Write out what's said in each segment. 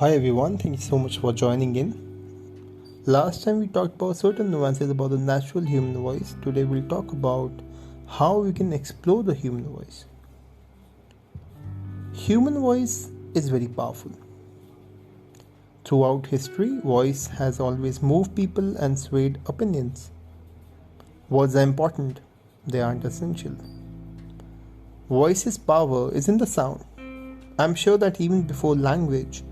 Hi everyone, thank you so much for joining in. Last time we talked about certain nuances about the natural human voice. Today we'll talk about how we can explore the human voice. Human voice is very powerful. Throughout history, voice has always moved people and swayed opinions. Words are important, they aren't essential. Voice's power is in the sound. I'm sure that even before language,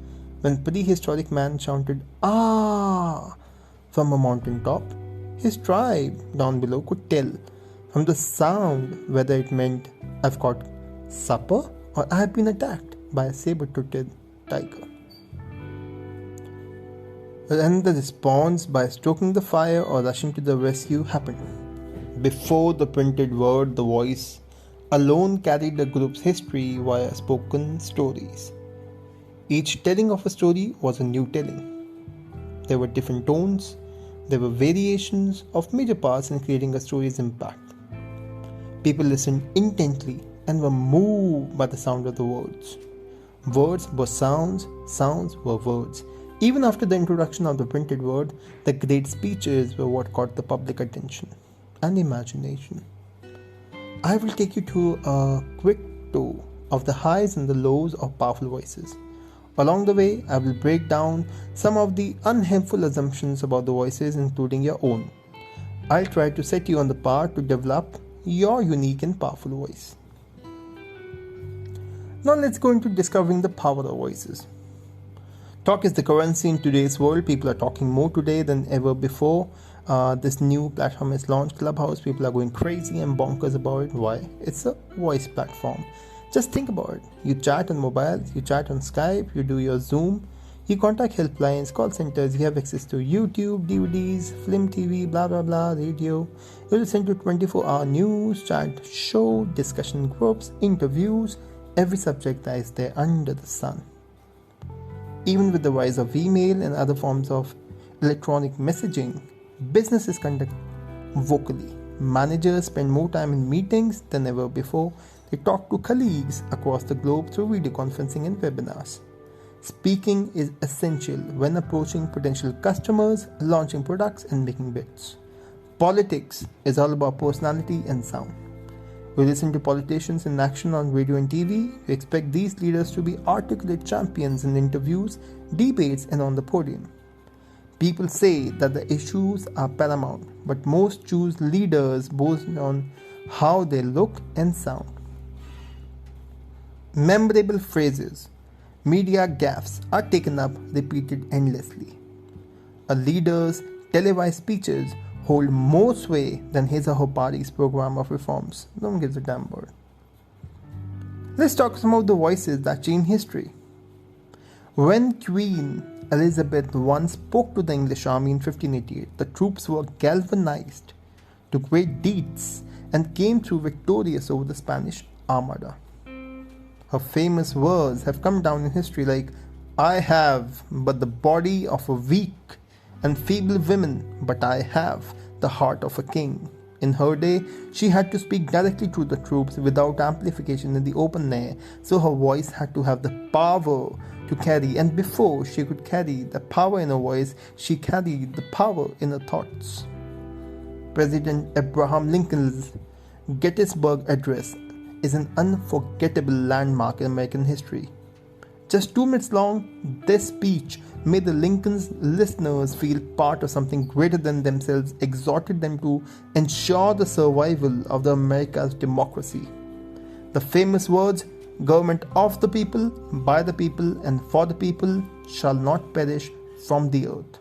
when prehistoric man shouted "Ah" from a mountain top, his tribe down below could tell from the sound whether it meant I've got supper or I have been attacked by a saber-toothed tiger. And the response by stoking the fire or rushing to the rescue happened. Before the printed word, the voice alone carried the group's history via spoken stories. Each telling of a story was a new telling. There were different tones, there were variations of major parts in creating a story's impact. People listened intently and were moved by the sound of the words. Words were sounds, sounds were words. Even after the introduction of the printed word, the great speeches were what caught the public attention and imagination. I will take you through a quick tour of the highs and the lows of powerful voices. Along the way, I will break down some of the unhelpful assumptions about the voices, including your own. I'll try to set you on the path to develop your unique and powerful voice. Now let's go into discovering the power of voices. Talk is the currency in today's world. People are talking more today than ever before. This new platform is launched, Clubhouse. People are going crazy and bonkers about it. Why? It's a voice platform. Just think about it. You chat on mobiles, you chat on Skype, you do your Zoom, you contact helplines, call centers, you have access to YouTube, DVDs, film TV, blah blah blah, radio. You listen to 24-hour news, chat show, discussion groups, interviews, every subject that is there under the sun. Even with the rise of email and other forms of electronic messaging, businesses conduct vocally. Managers spend more time in meetings than ever before. They talk to colleagues across the globe through video conferencing and webinars. Speaking is essential when approaching potential customers, launching products, and making bids. Politics is all about personality and sound. We listen to politicians in action on radio and TV. We expect these leaders to be articulate champions in interviews, debates, and on the podium. People say that the issues are paramount, but most choose leaders based on how they look and sound. Memorable phrases, media gaffes are taken up, repeated endlessly. A leader's televised speeches hold more sway than his or her party's program of reforms. No one gives a damn word. Let's talk some of the voices that change history. When Queen Elizabeth I spoke to the English army in 1588, the troops were galvanized to great deeds and came through victorious over the Spanish Armada. Her famous words have come down in history like, "I have but the body of a weak and feeble woman, but I have the heart of a king." In her day, she had to speak directly to the troops without amplification in the open air, so her voice had to have the power to carry, and before she could carry the power in her voice, she carried the power in her thoughts. President Abraham Lincoln's Gettysburg Address is an unforgettable landmark in American history. Just 2 minutes long, this speech made the Lincoln's listeners feel part of something greater than themselves, exhorted them to ensure the survival of the America's democracy. The famous words, "Government of the people, by the people, and for the people shall not perish from the earth."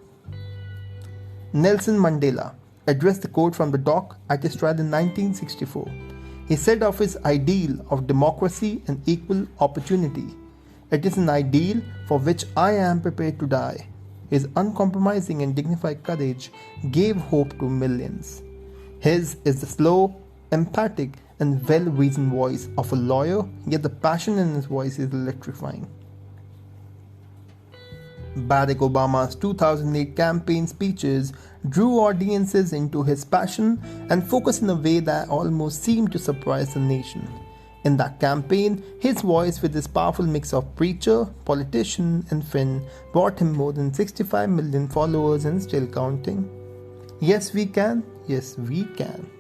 Nelson Mandela addressed the court from the dock at his trial in 1964. He said of his ideal of democracy and equal opportunity, "It is an ideal for which I am prepared to die." His uncompromising and dignified courage gave hope to millions. His is the slow, emphatic, and well-reasoned voice of a lawyer, yet the passion in his voice is electrifying. Barack Obama's 2008 campaign speeches drew audiences into his passion and focus in a way that almost seemed to surprise the nation. In that campaign, his voice with his powerful mix of preacher, politician, and friend brought him more than 65 million followers and still counting. Yes, we can. Yes, we can.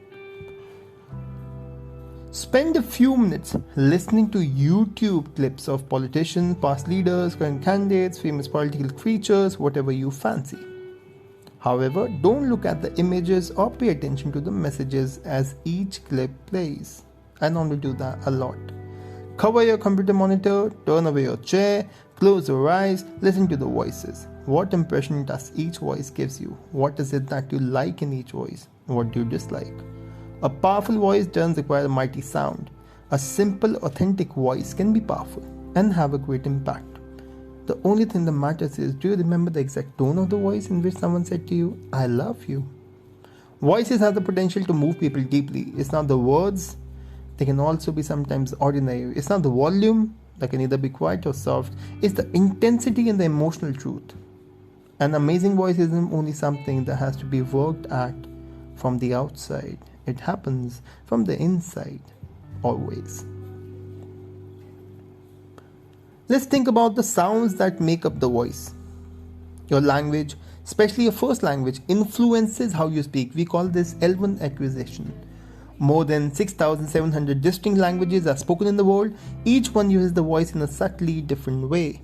Spend a few minutes listening to YouTube clips of politicians, past leaders, current candidates, famous political creatures, whatever you fancy. However, don't look at the images or pay attention to the messages as each clip plays. I normally do that a lot. Cover your computer monitor, turn away your chair, close your eyes, listen to the voices. What impression does each voice gives you? What is it that you like in each voice? What do you dislike? A powerful voice doesn't require a mighty sound. A simple, authentic voice can be powerful and have a great impact. The only thing that matters is, do you remember the exact tone of the voice in which someone said to you, I love you? Voices have the potential to move people deeply. It's not the words. They can also be sometimes ordinary. It's not the volume that can either be quiet or soft. It's the intensity and the emotional truth. An amazing voice isn't only something that has to be worked at from the outside. It happens from the inside, always. Let's think about the sounds that make up the voice. Your language, especially your first language, influences how you speak. We call this L1 acquisition. More than 6,700 distinct languages are spoken in the world. Each one uses the voice in a subtly different way.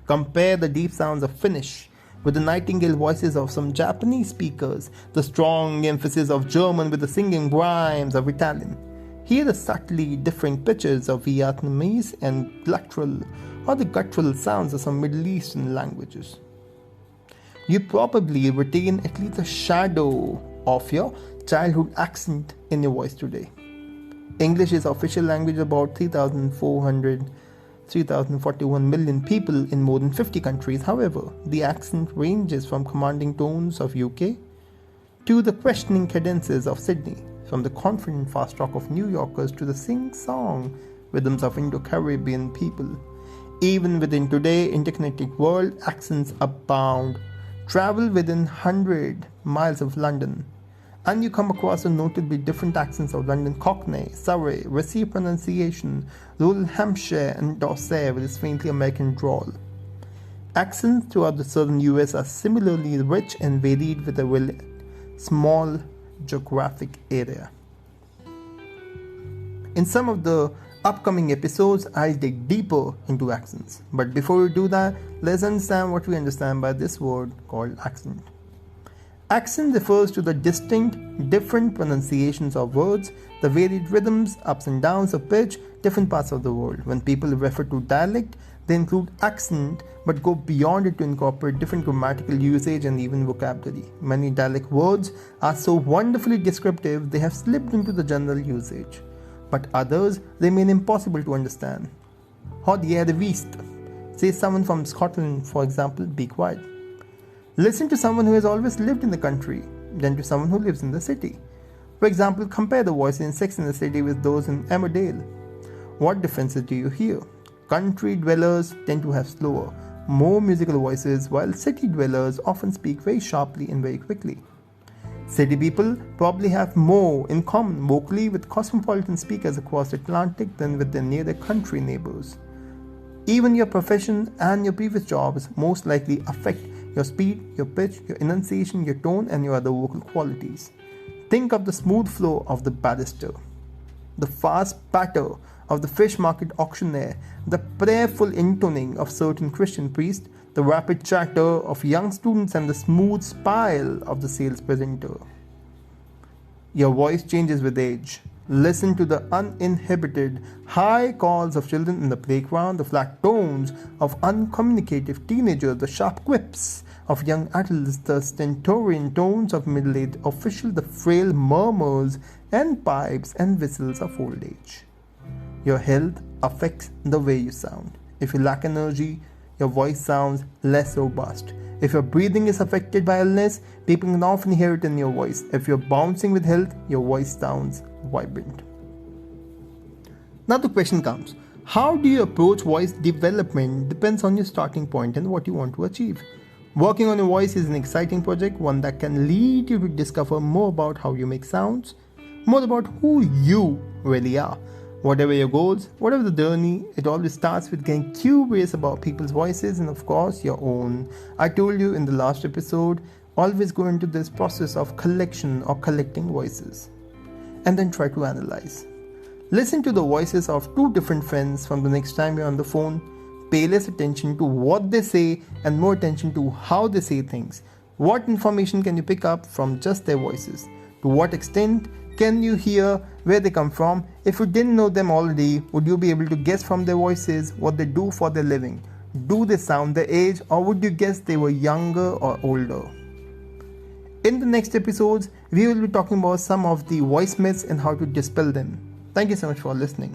Compare the deep sounds of Finnish with the nightingale voices of some Japanese speakers, the strong emphasis of German with the singing rhymes of Italian. Hear the subtly different pitches of Vietnamese and guttural or the guttural sounds of some Middle Eastern languages. You probably retain at least a shadow of your childhood accent in your voice today. English is official language of about 3,041 million people in more than 50 countries. However, the accent ranges from commanding tones of UK to the questioning cadences of Sydney, from the confident fast talk of New Yorkers to the sing-song rhythms of Indo-Caribbean people. Even within today's interconnected world, accents abound. Travel within 100 miles of London, and you come across a notably different accents of London Cockney, Surrey, Received pronunciation, rural Hampshire, and Dorset with its faintly American drawl. Accents throughout the southern US are similarly rich and varied with a small geographic area. In some of the upcoming episodes, I'll dig deeper into accents. But before we do that, let's understand what we understand by this word called accent. Accent refers to the distinct, different pronunciations of words, the varied rhythms, ups and downs of pitch, different parts of the world. When people refer to dialect, they include accent but go beyond it to incorporate different grammatical usage and even vocabulary. Many dialect words are so wonderfully descriptive they have slipped into the general usage, but others remain impossible to understand. Hod yeah the beast, says someone from Scotland, for example, be quiet. Listen to someone who has always lived in the country, than to someone who lives in the city. For example, compare the voices in Sex and the City with those in Emmerdale. What differences do you hear? Country dwellers tend to have slower, more musical voices, while city dwellers often speak very sharply and very quickly. City people probably have more in common vocally with cosmopolitan speakers across the Atlantic than with their near country neighbors. Even your profession and your previous jobs most likely affect your speed, your pitch, your enunciation, your tone, and your other vocal qualities. Think of the smooth flow of the barrister, the fast patter of the fish market auctioneer, the prayerful intoning of certain Christian priests, the rapid chatter of young students, and the smooth smile of the sales presenter. Your voice changes with age. Listen to the uninhibited high calls of children in the playground, the flat tones of uncommunicative teenagers, the sharp quips of young adults, the stentorian tones of middle-aged officials, the frail murmurs and pipes and whistles of old age. Your health affects the way you sound. If you lack energy, your voice sounds less robust. If your breathing is affected by illness, people can often hear it in your voice. If you're bouncing with health, your voice sounds vibrant. Now the question comes, how do you approach voice development depends on your starting point and what you want to achieve. Working on your voice is an exciting project, one that can lead you to discover more about how you make sounds, more about who you really are. Whatever your goals, whatever the journey, it always starts with getting curious about people's voices and, of course, your own. I told you in the last episode, always go into this process of collection or collecting voices and then try to analyze. Listen to the voices of two different friends from the next time you're on the phone. Pay less attention to what they say and more attention to how they say things. What information can you pick up from just their voices? To what extent can you hear where they come from? If you didn't know them already, would you be able to guess from their voices what they do for their living? Do they sound their age, or would you guess they were younger or older? In the next episodes, we will be talking about some of the voice myths and how to dispel them. Thank you so much for listening.